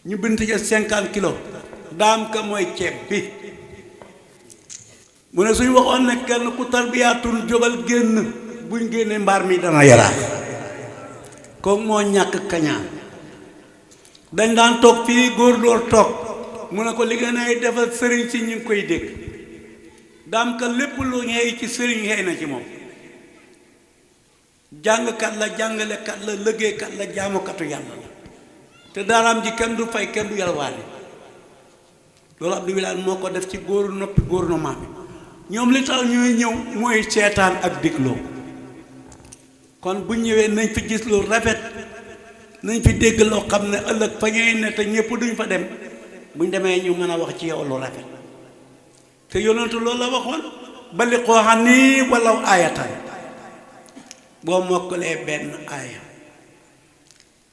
ñu bind ca 50 kilos daam ka mooy ceeb bi mu ne suñ waxoon ne kenn ku tarbiyaatun jógal génn buñ génnee mbaar mi dana yaraax kooku moo ñàkk kañaan dañ daan toog fii góor door toog mu ne ko li ngeen ay defal sëriñ si ñu ngi koy dégg daam ka lépp lu xeey ci sëriñ xeey na ci moom jàngkat la jàngalekat la liggéeykat la jaamukatu yàlla la te daaraam ji kenn du fay kenn du yalwaane loolu Abdou Wilane moo ko def ci góoru noppi gouvernement bi ñoom li tax ñuy ñëw mooy seetaan ak dégloo kon bu ñëwee nañ fi gis lu rafet nañ fi dégg loo xam ne ëllëg fa ñuy ne te ñëpp duñ fa dem buñ demee ñu mën a wax ci yow lu rafet te yonentu loolu la waxoon bali xoo xam ni walaw aayatan boo mokkalee benn aaya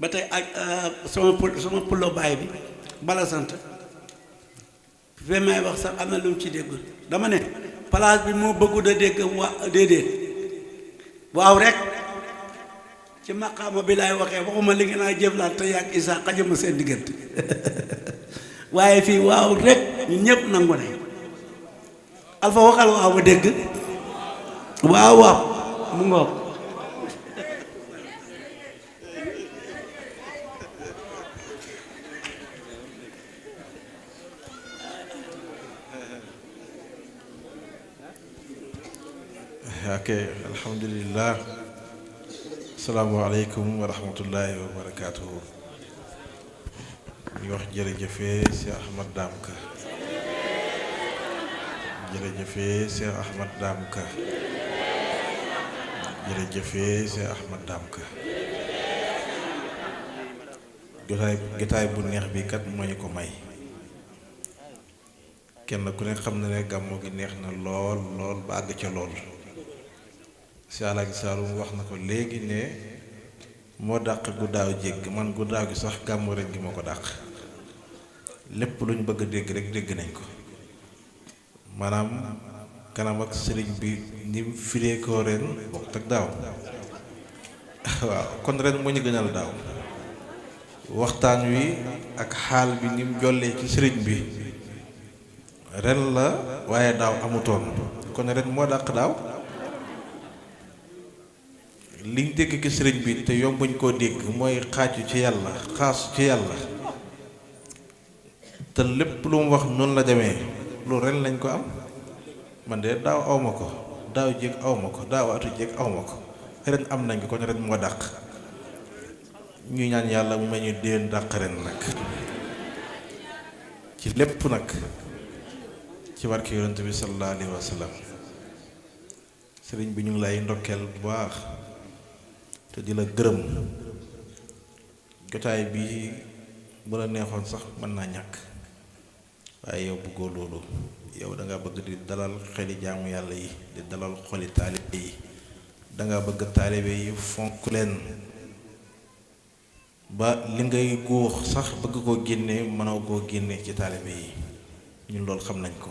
ba tey ak sama pulo baay bi bala sant fi may wax sax am na lu mu ci déggul dama ne place bi moo bëggu da dégg déedéet waaw rek ci maqaama bi laay waxee waxuma li ngeen a jëflante yàgg Isa xajama seen diggante waaye fii waaw rek ñu ñëpp nangu ne alfa waxal waaw ba dégg waaw waaw mu ngoog ok alhamdulillah asalaamaaleykum wa rahmatullahi wa barakaatuhu ñu wax jërëjëfee Cheikh Ahmad Dame Ka jërëjëfee Cheikh Ahmad Dame Ka jërëjëfee Cheikh Ahmad Dame Ka jotaay bu neex bi kat moo ñu ko may kenn ku ne xam na ne gàmmu gi neex na lool lool ba àgg ca lool si Alaaji Saalum wax na ko léegi ne moo dàq guddaaw jégg man guddaaw gi sax gàmmu ren gi moo ko dàq lépp lu ñu bëgg a dégg rek dégg nañ ko maanaam kanam ak sëriñ bi ni mu firee ko ren bokkut ak daaw waaw kon ren moo ñu gënal daaw waxtaan wi ak xaal bi ni mu jollee ci sëriñ bi ren la waaye daaw amutoon kon ren moo dàq daaw liñ dégg ci sëriñ bi te yombuñ koo dégg mooy xaaju ci yàlla xaasu ci yàlla te lépp lu mu wax noonu la demee lu ren lañ ko am man de daaw awma ko daaw jéeg awma ko daaw atu jéeg awma ko ren am nañ ko kon ren moo dàq ñuy ñaan yàlla mu may ñu déen dàq ren nag ci lépp nag ci barke yonent bi sallallahu alayhi wa sallam sëriñ bi ñu ngi lay ndokkeel bu baax te di la gërëm jotaay bi bu la neexoon sax mën naa ñàkk waaye yow bëggoo loolu yow da nga bëgg di dalal xeli jaamu yàlla yi di dalal xoli taalibe yi da nga bëgg taalibe yi fonk leen ba li ngay góox sax bëgg koo génne mënoo koo génne ci taalibe yi ñun loolu xam nañ ko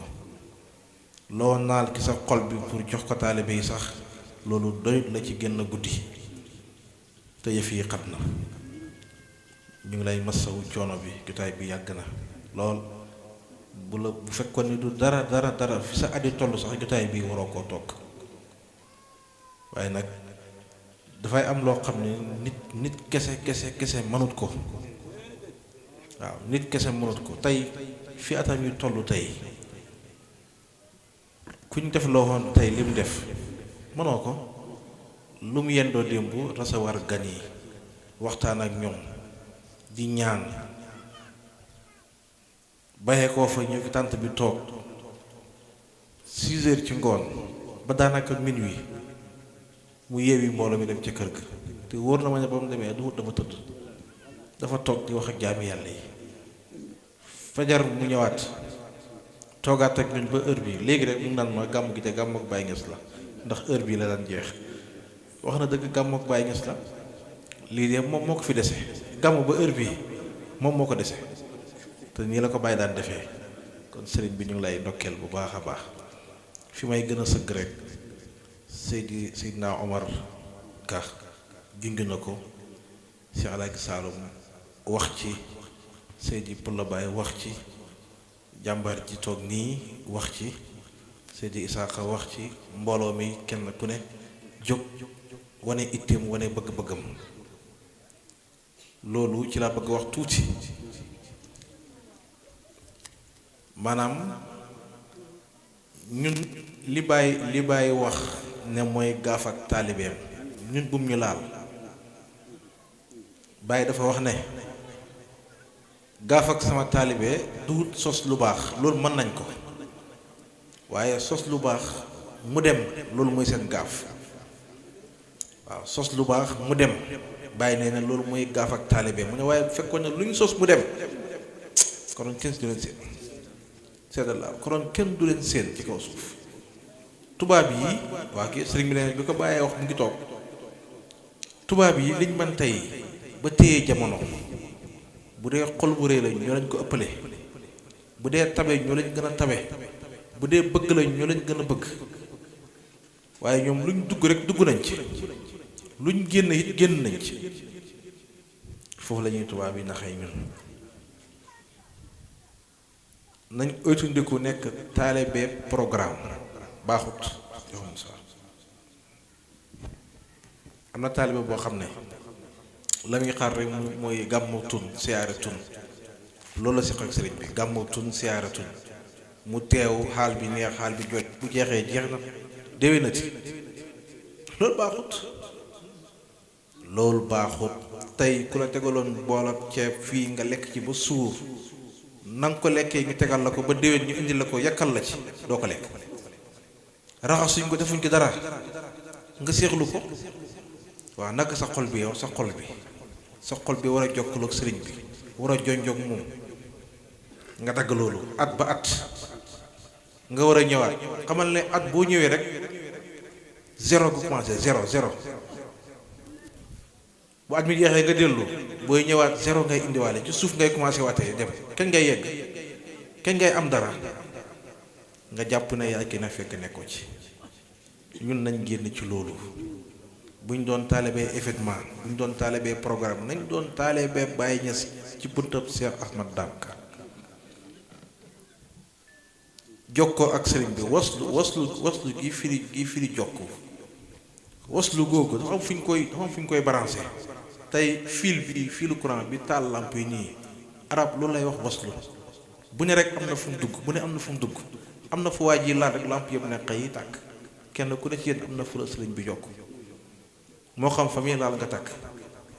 loo naal ci sa xol bi pour jox ko taalibe yi sax loolu doyut la ci génn guddi te yëf yi xat na ñu ngi lay masawu coono bi jotaay bi yàgg na lool bu fekkoon ni du dara fi sa addi toll sax jotaay bi waroo koo toog waaye nag dafay am loo xam ne nit kese mënut ko waaw nit kese mënut ko tey fi atam yu toll tey kuñ def loo woon tey lim def mënoo ko lu mu yendoo démb recevoir gan yi waxtaan ak ñoom di ñaan bayee koo fa ñu tànt bi toog 6 heures ci ngoon ba daanaka minuit mu yeewi mbooloo mi dem ca kër ga te wóor na ma ne ba mu demee du dafa tëdd dafa toog di wax ak jaami yàlla yi fajar mu ñëwaat toogaat ak ñun ba heure bi léegi rek mu naan ma gàmm gi te gàmm ak Baye Niass la ndax heure bii la daan jeex wax na dëgg gàmm ak Baye Niass la lii de moom moo ko fi dese gàmm ba heure bii moom moo ko dese te nii la ko Baye daan defee kon sëriñ bi ñu ngi lay ndokkeel bu baax a baax fi may gën a sëgg rek Seydina Omar Ka junj na ko si Alaaji Saalum wax ci Seydi Pulla Baye wax ci jàmbar ji toog nii wax ci Seydi Isaaxa wax ci mbooloo mi kenn ku ne jóg wane itteem wane bëgg-bëggam loolu ci laa bëgg wax tuuti maanaam ñun li Baye wax ne mooy gaaf ak taalibeem ñun bum ñu laal Baye dafa wax ne gaaf ak sama taalibe du sos lu baax loolu mën nañ ko waaye sos lu baax mu dem loolu mooy seen gaaf waaw sos lu baax mu dem Baye nee na loolu mooy gaaf ak taalibe mu ne waaye bu fekkoon ne lu ñu sos mu dem konoon kenn du leen seen seddal la konoon kenn du leen seen ci kaw suuf tubaab yi waa kii sëriñ bi ne bi ko bàyyee wax mu ngi toog tubaab yi liñ man tey ba téye jamono bu dee xol bu rëy lañ ñoo lañ ko ëppale bu dee tabe ñoo lañ gën a tabe bu dee bëgg lañ ñoo lañ gën a bëgg waaye ñoom luñ dugg rek dugg nañ ci luñ génn it génn nañ ci foofu la ñuy tubaab yi naxee ñun nañ oytundiku nekk taalibe programme baaxut yoxum sa am na taalibe boo xam ne la muy xaar rek mooy gàmmu tun siyaare tun loolu la si xak sëriñ bi gàmmu tun siyaare tun mu teew xaal bi neex xaal bi joj bu jeexee jeex na déwénati loolu baaxut tey ku la tegaloon boolab ceeb fii nga lekk ci ba suur nanga ko lekkee ñu tegal la ko ba déwén ñu indi la ko yàkkal la ci doo ko lekk raxasuñ ko defuñ ko dara nga seexlu ko waaw naka sa xol bi yow sa xol bi war a jokkaloog sëriñ bi war a jonjoog moom nga dagg loolu at ba at nga war a ñëwaat xamal ne at boo ñëwee rek zéro nga commencé zéro bu at mi jeexee nga dellu booy ñëwaat zéro ngay indiwaale ci suuf ngay commencé waatee dem kañ ngay yegg kañ ngay am dara nga jàpp ne yaa ki na fekk nekkoo ci ñun nañ génn ci loolu buñ doon taalibee événement buñ doon taalibee programme nañ doon taalibee Baye Niass ci buntab Cheikh Ahmad Damka jokkoo ak sëriñ bi waslu gi firi jokku waslu googu dafa am fu ñu koy branché tey filu courant bi taal lamp yi nii arab loolu lay wax waslu bu ne rek am na fu mu dugg am na fu waa ji laal rek lamp yëpp ne xëy tàkk kenn ku ne ci yéen am na fu la sëriñ bi jokk moo xam famille laal nga takk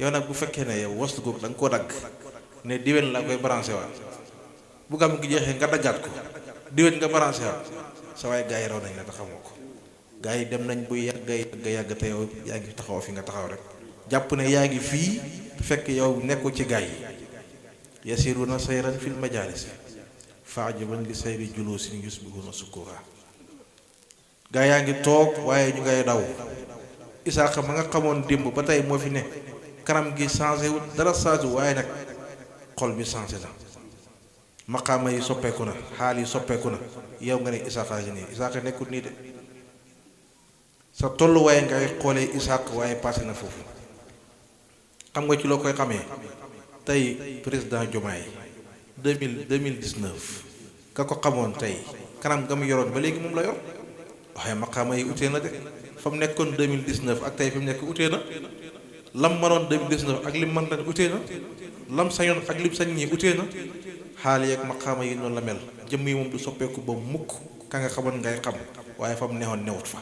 yow nag bu fekkee ne yow waslu googu da nga koo dagg ne diwen laa koy branché waat bu gàmm gi jeexee nga daggaat ko diwen nga branché waat sa waaye gaa yi raw nañ la te xamoo ko gaa yi dem nañ bu yàgg te yow yaa ngi taxaw fi nga taxaw rek jàpp ne yaa ngi fii fekk yow nekkul ci gaa yi yasiruna sayran fil majalis faajaban li sayri julusin yusbihuna sukura gaa yaa ngi toog waaye ñu ngay daw Isaaxa ma nga xamoon démb ba tey moo fi ne kanam gi changé wu dara changé waaye nag xol bi changé na maqaama yi soppeeku na xaal yi soppeeku na yow nga ne Isaaxa gi nii Isaaxa nekkul nii de sa tolluwaay ngay xoolee Isaaxa waaye passé na foofu xam nga ci loo koy xamee tey président Diomaye 2019 ka ko xamoon tey kanam nga mu yoroon ba léegi moom la yor waaye maqaama yi utee na de fa mu nekkoon 2019 ak tey fi mu nekk utee na lam mënoon 2019 ak lim mën ren utee na lam sañoon ak lim sañ ñi utee na xaal yeeg maqaama yi noonu la mel jëmm yi moom du soppeeku ba mukk ka nga xamoon ngay xam waaye fa mu neexoon newut fa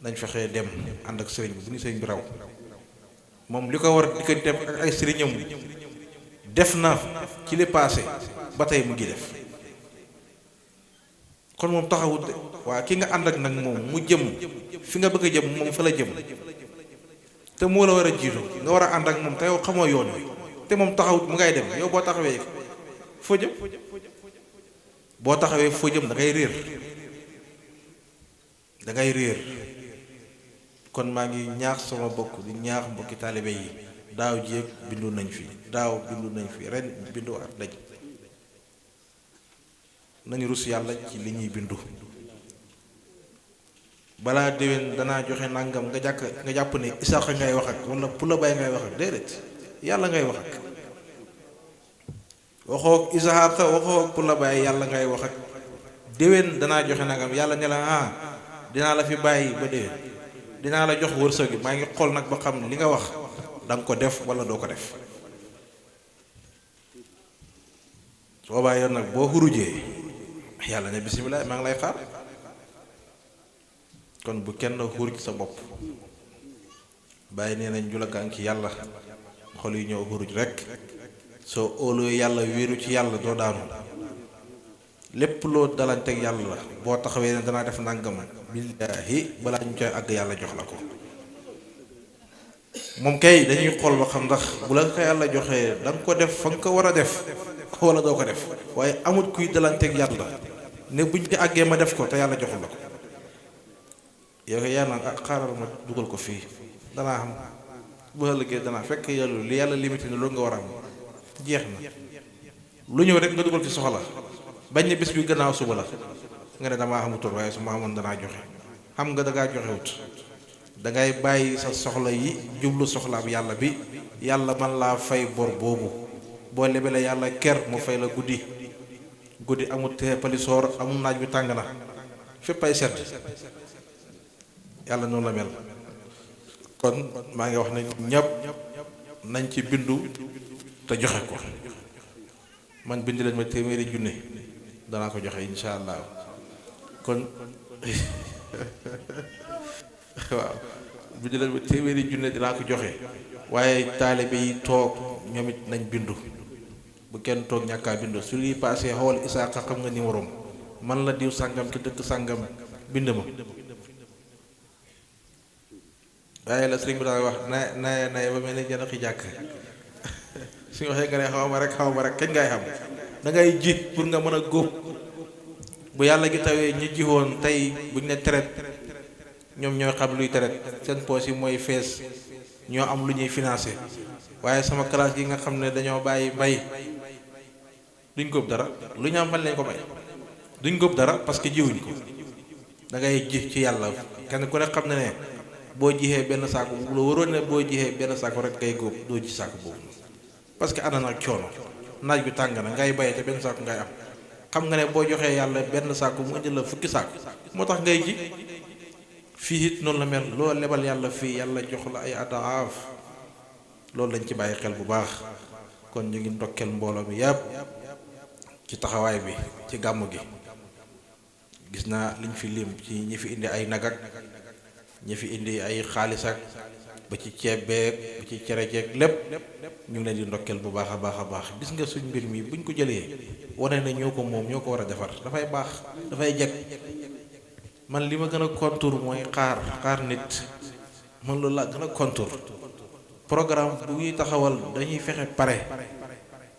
nañ fexee dem ànd ak sëriñ bi bu ñu sëriñ bi raw moom li ko war digganteem ak ay sëriñam def na ci li passé ba tey mu ngi def kon moom taxawut de waa ki nga ànd ak nag moom mu jëm fi nga bëgg a jëm moom fa la jëm te moo la war a jiitu nga war a ànd ak moom te yow xamoo yoon wi te moom taxawut mu ngay dem yow boo taxawee foo jëm da ngay réer kon maa ngi ñaax sama bokk di ñaax mbokki taalibe yi daaw jéeg bindu nañ fi ren bindu at daj nañu rus yàlla ci li ñuy bindu balaa déwén danaa joxe nangam nga jàpp ne Isaaxa ngay wax ak wala Pulla Baye ngay wax ak déedéet yàlla ngay wax ak waxoo Isaaqa waxoo ku la bàyyi yàlla ngay wax ak déwén danaa joxe nagam yàlla ne la dinaa la fi bàyyi ba déwén dinaa la jox wërsëg gi maa ngi xool nag ba xam li nga wax da nga ko def wala doo ko def boobaa yoon nag boo xurujee yàlla ne bisimilah maa ngi lay xaar kon bu kenn xuruj sa bopp bàyyi nee nañ julakaan ci yàlla xol yi ñëw xuruj rek soo óoloo yàlla wéeru ci yàlla doo daanu lépp loo dalanteeg yàlla la boo taxawee ne danaa def nangam billaahi balaa ñu koy àgg yàlla jox la ko moom kay dañuy xool ba xam ndax bu la ko yàlla joxee da nga ko def fa nga ko war a def wala doo ko def waaye amut kuy dalanteeg yàlla ne buñ ci àggee ma def ko te yàlla joxul la ko yow yaa naan xaaral ma dugal ko fii danaa xam bu ëllëgee danaa fekk yàlla li yàlla limité ne loolu nga war a am jeex na lu ñëw rek nga dugal ci soxla bañ ne bis bi gannaaw suba la nga ne damaa xamutoon waaye su ma xamoon danaa joxe xam nga dangaa joxewut dangay bàyyi sa soxla yi jublu soxlaab yàlla bi yàlla man laa fay bor boobu boo lebele yàlla ker mu fay la guddi amul palisoor amul naaj bi tàng na fépp ay sedd yàlla noonu la mel kon maa ngi wax ne ñëpp nañ ci bindu te joxe ko man bind leen ma téeméeri junne danaa ko joxe insha allah kon waaw bind leen ma téeméeri junne dinaa ko joxe waaye taalibe yi toog ñoom it nañ bindu bu kenn toog ñàkkaa bindu su lii passé xool Isaaqa xam nga numéro man la diw sàngam ci dëkk sàngam bind ma waaye la sëriñ bi daal wax naye ba mel ni jana xi jàkk suñu waxee nga ne xaw ma rek kañ ngay xam da ngay ji pour nga mën a góob bu yàlla gi tawee ñi jiwoon tey buñ ne teret ñoom ñooy xam luy teret seen poos yi mooy fees ñoo am lu ñuy financé waaye sama classe gi nga xam ne dañoo bàyyi mbay duñ góob dara lu ñu am fan lañ ko bay duñ góob dara parce que jiwuñ ko da ngay ji ci yàlla kenn ku ne xam ne ne boo jixee benn saako bu la waroon ne boo jixee benn saako rek ngay góob doo ji saako boobu parce que ana nag coono naaj bi tàng na ngay bay te benn saako ngay am xam nga ne boo joxee yàlla benn saako mu indi la fukki saako moo tax ngay ji fii it noonu la mel loo lebal yàlla fii yàlla jox la ay adaaf loolu lañ ci bàyyi xel bu baax kon ñu ngi ndokkeel mbooloo mi yàpp ci taxawaay bi ci gàmm gi gis naa liñ fi lim ci ñi fi indi ay nag ak ñi fi indi ay xaalis ak ba ci ceeb beeg ba ci cere jeeg lépp ñu ngi leen di ndokkeel bu baax a baax gis nga suñ mbir mi buñ ko jëlee wane na ñoo ko moom ñoo ko war a defar dafay baax dafay jeg man li ma gën a contour mooy xaar nit man loolu laa gën a contour programme bu ñuy taxawal dañuy fexe pare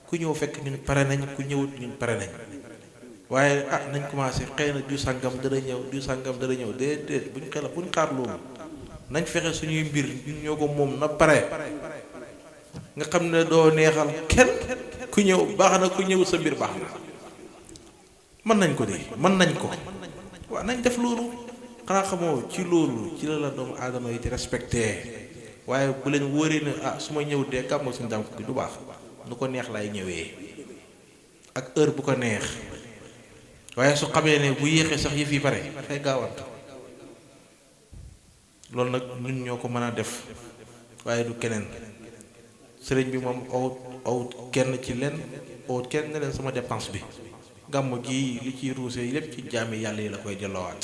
ku ñëw fekk ñun pare nañ ku ñëwut ñun pare nañ waaye nañ commencé xëy na du sàngam dana ñëw déedéet buñ xaar loolu nañ fexe suñuy mbir ñun ñoo ko moom na pare nga xam ne doo neexal kenn ku ñëw baax na ku ñëw sa mbir baax na mën nañ ko de mën nañ ko waaw nañ def loolu xanaa xamoo ci loolu ci la doomu aadama yi di respecté waaye bu leen wóoree ne su ma ñëw dee gàmmu suñu dànk gi du baax nu ko neex lay ñëwee ak heure bu ko neex waaye su xamee ne bu yéexee sax yëf yi pare dafay gaawant loolu nag ñun ñoo ko mën a def waaye du keneen sëriñ bi moom awut kenn ci leen awut kenn ne leen sama dépense bi gàmmu gi li ciy ruuse lépp ci jaami yàlla yi la koy delloowaat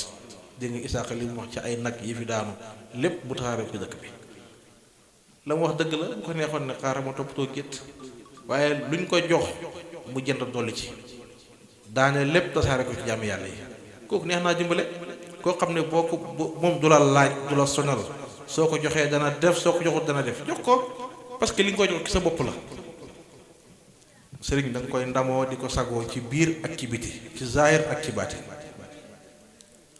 dégg nga Isaaqa li mu wax ci ay nag yi fi daanu lépp bu taxaaree ci dëkk bi la mu wax dëgg la bu ko neexoon ne xaaral ma toppatoo gétt waaye luñ ko jox mu jënd dolli ci daane lépp tasaare ko ci jaami yàlla yi kooku neex naa dimbale koo xam ne boo ko moom du la laaj du la sonal soo ko joxee dana def soo ko joxut dana def jox ko parce que li nga koy jox ci sa bopp la sëriñ da nga koy ndamoo di ko sagoo ci biir ak ci biti ci zaahir ak ci baatin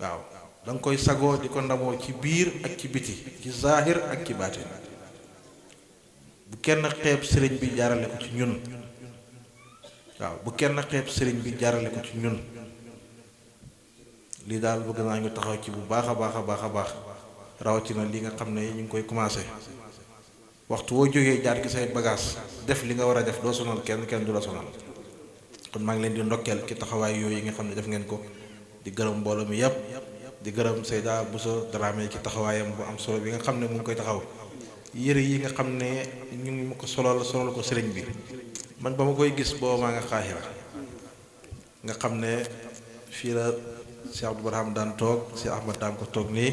waaw da nga koy sagoo di ko ndamoo ci biir ak ci biti ci zaahir ak ci baatin bu kenn xeeb sëriñ bi jaarale ko ci ñun waaw bu kenn xeeb sëriñ bi jaarale ko ci ñun lii daal bëgg naa ñu taxaw ci bu baax a baax rawatina li nga xam ne ñu ngi koy commencé waxtu woo jógee jaar gi say bagage def li nga war a def doo sonal kenn du la sonal kon maa ngi leen di ndokkeel ci taxawaay yooyu yi nga xam ne def ngeen ko di gërëm mbooloo mi yëpp di gërëm Seyda Bousso Dramé ci taxawaayam bu am solo bi nga xam ne mu ngi koy taxaw yëre yi nga xam ne ñu ngi ma ko solal ko sëriñ bi man ba ma koy gis booba maa nga Xaahira nga xam ne fii la Cheikh Abdou Barham daan toog Cheikh Ahmad daan ko toog nii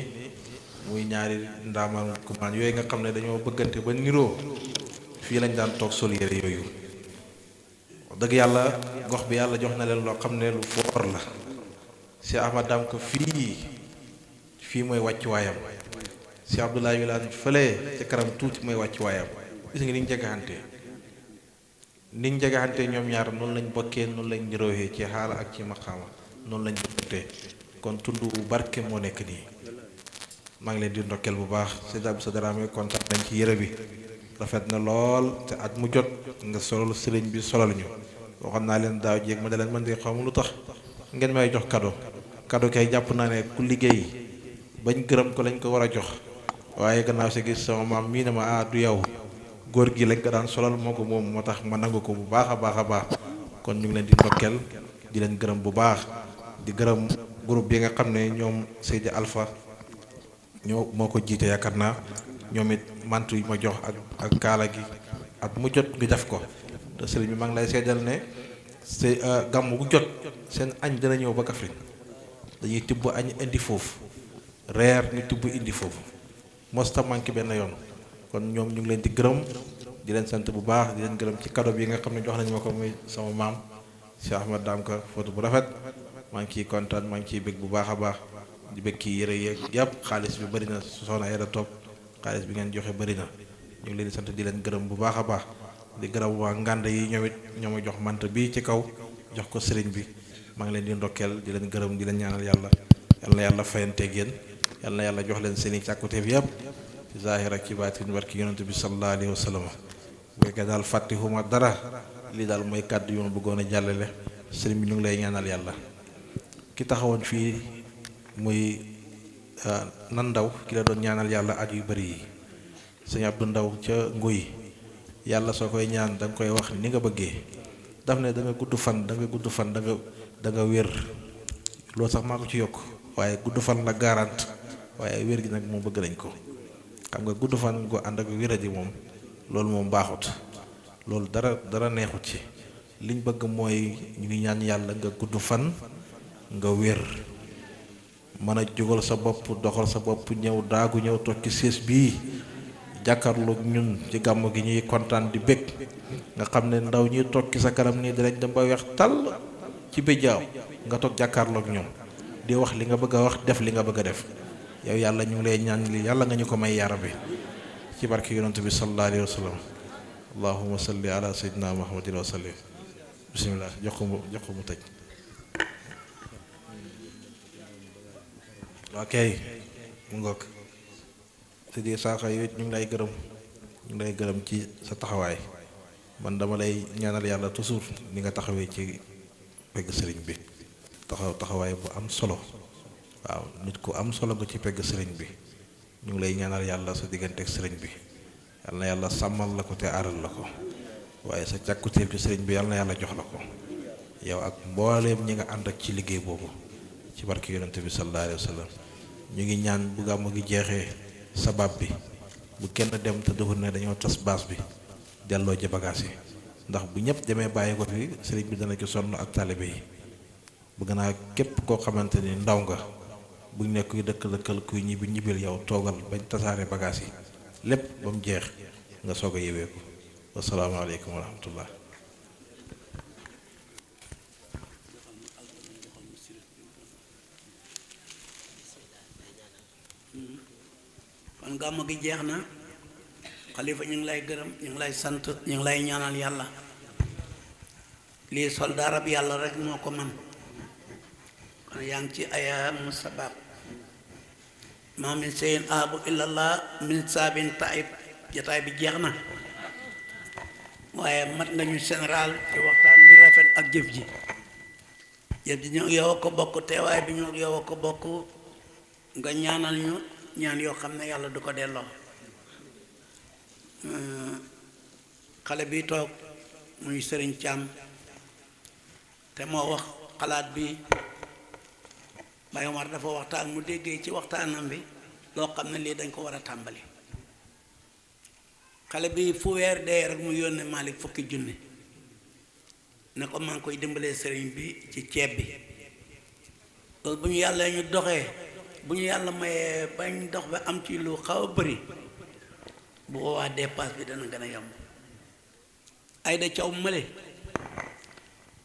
muy ñaari ndaamal kumaan yooyu nga xam ne dañoo bëggante ba niroo fii lañ daan toog sol yére yooyu wax dëgg yàlla gox bi yàlla jox na leen loo xam ne lu foor la Cheikh Ahmad daan ko fii mooy wàcc waayam Cheikh Abdoulaye Wilane fële ca kanam tuuti mooy wàcc waayam gis nga ni ñu jegaxante ñoom ñaar noonu lañ bokkee noonu lañ niroowee ci xaala ak ci maqaama noonu lañ bëggante kon tund bu barke moo nekk nii maa ngi leen di ndokkeel bu baax Seyda Bousso Dramé kontaan nañ ci yére bi rafet na lool te at mu jot nga solal sëriñ bi solal ñu waxoon naa leen daaw jéeg ma ne leen man de xaw ma lu tax ngeen may jox cadeau kay jàpp naa ne ku liggéey bañ gërëm ko lañ ko war a jox waaye gannaaw si gis sama maam mii ne ma du yow góor gi lañ ko daan solal moo ko moom moo tax ma nangu ko bu baax a baax kon ñu ngi leen di ndokkeel di leen gërëm bu baax di gërëm groupe bi nga xam ne ñoom Seydi Alpha moo ko jiite yaakaar naa ñoom it mantu yi ma jox ak kaala gi at mu jot ngi def ko te sëriñ bi maa ngi lay seedal ne gàmm gu jot seen añ dana ñëw ba Kaffrine dañuy tibb añ indi foofu reer ñu tibb indi foofu mosta manqué benn yoon kon ñoom ñu ngi leen di gërëm di leen sant bu baax di leen gërëm ci cadeau bi nga xam ne jox nañu ma ko muy sama maam Cheikh Ahmad daam ka photo bu rafet maa ngi ciy kontaan maa ngi ciy bëgg bu baax a baax di bëgg kii yëre yeeg yàpp xaalis bi bëri na soxna Aida Top xaalis bi ngeen joxe bëri na ñu ngi leen di sant di leen gërëm bu baax a baax di gërëm waa ngànd yi ñoom it ñoo ma jox mant bi ci kaw jox ko sëriñ bi maa ngi leen di ndokkeel di leen gërëm di leen ñaanal yàlla yal na yàlla fayanteeg yéen yal na yàlla jox leen seeni càkkuteef yëpp ci zaahir ak ci baatin barki yonent bi sallallahu alayhi wa sallam bu fekkee daal fàttihuma dara lii daal mooy kàddu yu ma bëggoon a jàllale sëriñ bi ñu ngi lay ñaanal yàlla ki taxawoon fii muy nan ndaw ki la doon ñaanal yàlla at yu bari yi sëñ Abdou Ndaw ca nguy yàlla soo koy ñaan da nga koy wax ni nga bëggee daf ne da nga gudd fan da nga wér loolu sax maa ko ci yokk waaye gudd fan la garant waaye wér gi nag moom bëgg nañ ko xam nga gudd fan go ànd ak wéradi moom loolu moom baaxut loolu dara neexut ci liñ bëgg mooy ñu ngi ñaan yàlla nga gudd fan nga wér mën a jógal sa bopp doxal sa bopp ñëw daagu ñëw toog ci siis bii jàkkaarloog ñun ci gàmm gi ñuy kontaan di bëgg nga xam ne ndaw ñuy toog ci sa kanam nii dinañ dem ba weex tàll ci béjjaaw nga toog jàkkaarloog ñoom di wax li nga bëgg a wax def li nga bëgg a def yow yàlla ñu ngi lay ñaan li yàlla nga ñu ko may yaara bi ci barke yonent bi sallallahu alayhi wa sallam allahumma salli ala sayyidina muhammadin wa sallim bismillah jox ko mu tëj ok mu ngoog te di saaka yi ñu ngi lay gërëm ci sa taxawaay man dama lay ñaanal yàlla toujours ni nga taxawee ci pegg sëriñ bi taxawaay bu am solo waaw nit ku am solo nga ci pegg sëriñ bi ñu ngi lay ñaanal yàlla sa diggante ak sëriñ bi yal na yàlla sàmmal la ko te aaral la ko waaye sa càkkutéef ci sëriñ bi yal na yàlla jox la ko yow ak mbooleem ñi nga ànd ak ci liggéey boobu ci barke yonente bi sallallahu alayhi wa sallam ñu ngi ñaan bu gàmmu gi jeexee sabab bi bu kenn dem te dugul ne dañoo tas baas bi delloo ji bagaas yi ndax bu ñëpp demee bàyyi ko fi sëriñ bi dana ci sonn ak taalibe yi bëgg naa képp koo xamante ni ndaw nga buñ nekk kuy dëkkal kuy ñibbil yow toogal bañ tasaare bagaas yi lépp ba mu jeex nga soog a yewee ko wasalaamaaleykum wa rahmatullah kon gàmmu gi jeex na xalifa ñu ngi lay gërëm ñu ngi lay sant ñu ngi lay ñaanal yàlla lii soldaarab yàlla rek moo ko man kon yaa ngi ci aya musabab ma min seyin ahabu illallah min saabin taib jataay bi jeex na waaye mat nga ñu général ci waxtaan bi rafet ak jëf ji ñu yow a ko bokk teewaay bi ñu yow a ko bokk nga ñaanal ñu ñaan yoo xam ne yàlla du ko delloo xale bi toog muy sëriñ Caam te moo wax xalaat bi Baye Omar dafa waxtaan mu déggee ci waxtaanam bi loo xam ne lii dañ ko war a tàmbali. xale bi fu weer dee rek mu yónnee Malick fukki junni ne ko maa ngi koy dimbalee sëriñ bi ci ceeb bi loolu bu ñu yàlla ñu doxee bu ñu yàlla mayee bañ dox ba am ci lu xaw a bëri bu boobaa dépasse bi dana gën a yomb. Ayda Caw male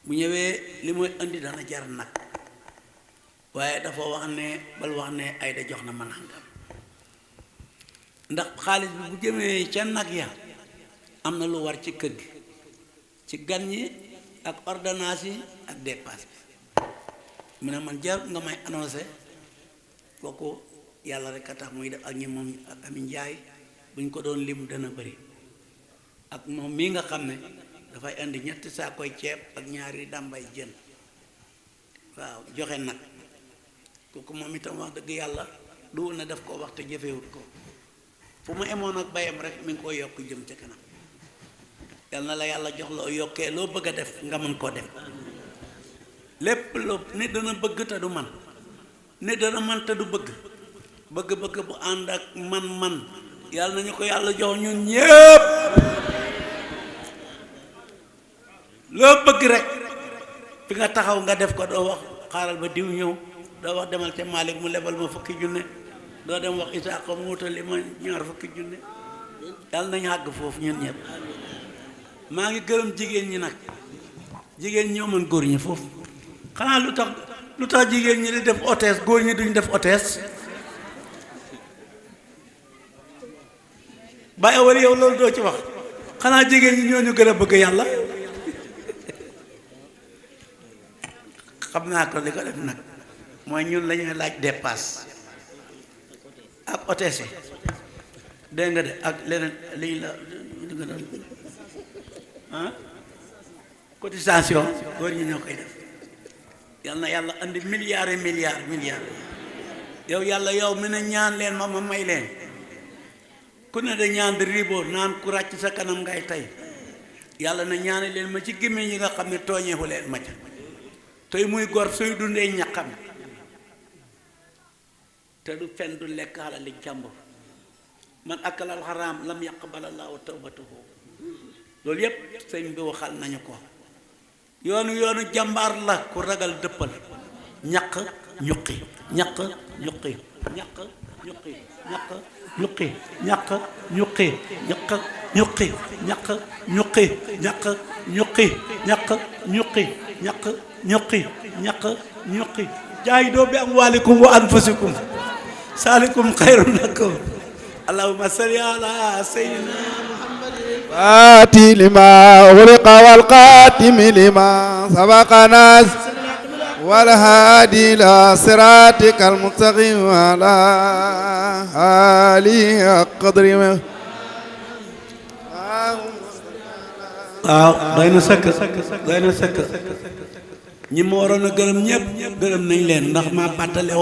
bu ñëwee li muy indi dana jar nag waaye dafa wax ne bal wax ne Ayda jox na ma nangam ndax xaalis bi bu jëmee ca nag ya am na lu war ci kër gi ci gan ñi ak ordonnance yi ak dépasse bi mu ne man jar nga may annoncé kooku yàlla rek a tax muy def ak ñi moom ak Ami Njaay bu ñu ko doon lim dana bëri ak moom mii nga xam ne dafay indi ñetti saakoy ceeb ak ñaari dàmbay jën waaw joxe nag kooku moom itam wax dëgg yàlla lu na def ko wax te jëfewut ko fu mu emoon ak bayam rek mi ngi koo yokk jëm ca kanam yal na la yàlla jox loo yokkee loo bëgg a def nga mën koo def lépp loo nit dana bëgg te du man nit dana man te du bëgg bu ànd ak man yàlla nañu ko yàlla jox ñun ñépp loo bëgg rek fi nga taxaw nga def ko doo wax xaaral ba diw ñëw doo wax demal ca Malick mu lebal ma fukki junne doo dem wax Isaaka mu wutali ma ñaar fukki junne yàlla nañu àgg foofu ñun ñëpp maa ngi gërëm jigéen ñi nag jigéen ñoo mën góor ñi foofu xanaa lu tax jigéen ñi di def hôtesse góor ñi duñ def hôtesse bàyyi wala yow loolu doo ci wax xanaa jigéen ñi ñoo ñu gën a bëgg yàlla xam naa ko li ko def nag mooy ñun lañuy laaj dépasse ak hôtesse yi dégg nga de ak leneen liñ la cotisation góor ñi ñoo koy def yal na yàlla andi milliards et milliards yow yàlla yow mi ne ñaan leen ma may leen ku ne da ñaan di ribo naan ku ràcc sa kanam ngay tey yàlla na ñaane leen ma ci gémmiñ yi nga xam ne tooñeeku leen ma ca tey muy gor suy dundee ñaqam te du fen du lekk xalali jàmbur man akalal xaraam lam yaqbal Allahu tawbatahu loolu yépp sëñ bi waxal nañu ko yoonu jàmbaar la ku ragal dëppal ñaq ñuqi ñaq ñuqi ñaq ñuqi ñaq ñuqi ñaq ñuqi ñaq ñuqi ñaq ñuqi ñaq ñuqi ñaq ñuqi ñaq ñuqi ñaq ñuqi jaahidu bi amwaalikum wa anfusikum saalikum xayrun lakum allahumma salli ala sayyidina فاتي لما أغلق والقاتم لما سبق ناس والهادي إلى صراطك المستقيم وعلى آله قدر ما waaw doy na sëkk ñi ma waroon a gërëm ñëpp gërëm nañ leen ndax maa bàttale